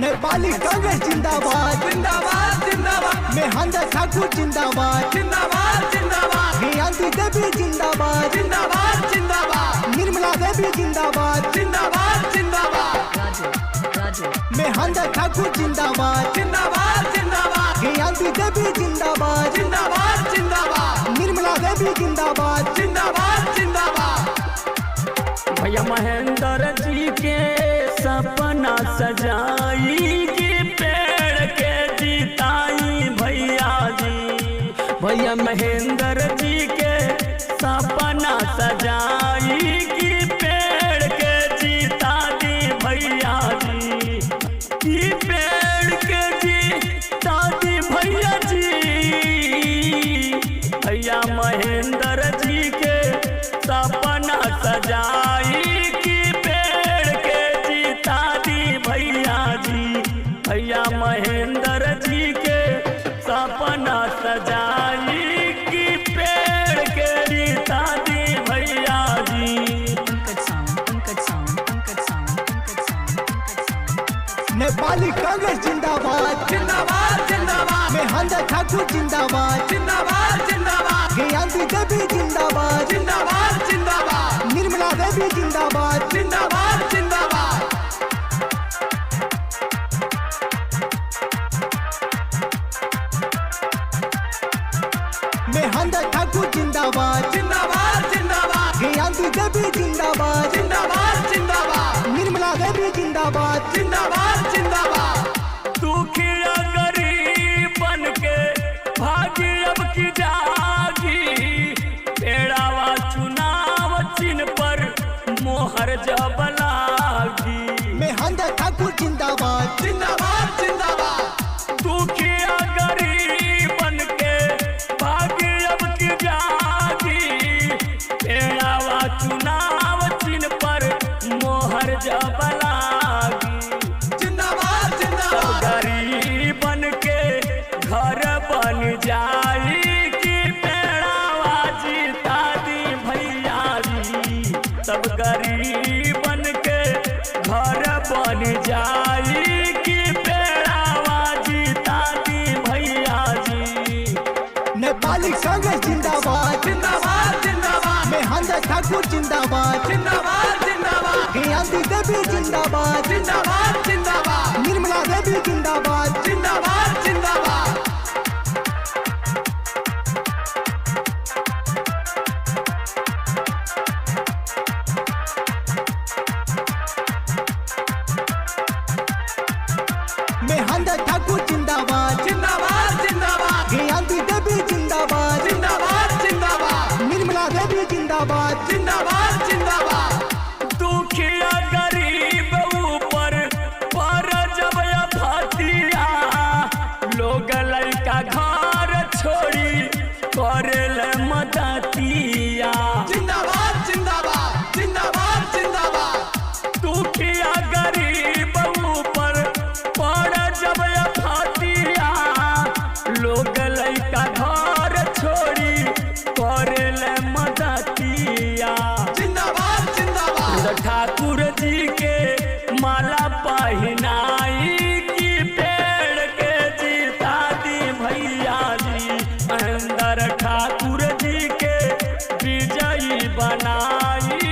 नेपाली कांग्रेस जिंदाबाद जिंदाबाद जिंदाबाद। मेहंदा ठाकुर जिंदाबाद जिंदाबाद जिंदाबाद। हियांती देवी जिंदाबाद जिंदाबाद जिंदाबाद। निर्मला देवी जिंदाबाद जिंदाबाद जिंदाबाद। मेहंदा ठाकुर जिंदाबाद जिंदाबाद जिंदाबाद। हियांती देवी जिंदाबाद जिंदाबाद जिंदाबाद। निर्मला देवी जिंदाबाद जिंदाबाद जिंदाबाद। भैया महेंद्र जी के सपना सजाई की पेड़ के जीताई भैया जी। भैया महेंद्र जी के सपना सजाई की पेड़ के जीता दी भैया जी। की पेड़ के जीता दी भैया जी। भैया महेंद्र जी के सपना सजाई की पेड़ के जीता दी भैया जी। भैया महेंद्र जी के सपना सजाई की पेड़ के जीता दी भैया जी। नेपाली कांग्रेस जिंदाबाद जिंदाबाद जिंदाबाद। मेहंदा ठाकुर जिंदाबाद जिंदाबाद जिंदाबाद। हियांती देवी जिंदाबाद जिंदाबाद जिंदाबाद। निर्मला देवी जिंदाबाद जिंदाबाद जिंदाबाद। मेहंदा ठाकुर जिंदाबाद जिंदाबाद जिंदाबाद। हियांती देवी जिंदाबाद जिंदाबाद जिंदाबाद। निर्मला देवी जिंदाबाद जिंदाबाद जिंदाबाद। दुखिया गरीब बन के भागी अब की जागी। पेड़ावा चुनाव चिन्ह पर मोहर जब लागी। मेहंदा ठाकुर जिंदाबाद जिंदाबाद जिंदाबाद। दुखिया गरीब बन के भागी अब की जागी। पेड़ावा चुनाव चिन्ह पर मोहर जब लागी। जिंदाबाद जिंदाबाद। गरीब बन के घर बन जाई की पेड़ावा जीता दी भैया जी। सब गरीब बन के घर बन जाई की पेड़ावा जीता दी भैया जी। नेपाली कांग्रेस जिंदाबाद जिंदाबाद जिंदाबाद। मेहंदा ठाकुर जिंदाबाद जिंदाबाद जिंदाबाद। हियांती देवी जिंदाबाद जिंदाबाद जिंदाबाद। निर्मला देवी जिंदाबाद जिंदाबाद जिंदाबाद। मेहंदा ठाकुर जिंदाबाद जिंदाबाद जिंदाबाद। हियांती देवी जिंदाबाद जिंदाबाद जिंदाबाद। निर्मला देवी जिंदाबाद जिंदाबाद जिंदाबाद। दुखिया गरीब ऊपर पर जब फतिया। लोग लड़का घर छोड़ी करेल मदतिया। जिंदाबाद जिंदाबाद। जिंदाबाद जिंदाबाद। दुखिया गरीब ऊपर पर जब फतिया। लोग लड़का घर छोड़ी करेल मदतिया। जिंदाबाद जिंदाबाद। ठाकुर जी के माला पहनाई की पेड़ के जीता दी भैया जी। महेंद्र ठाकुर जी के विजयी बनाई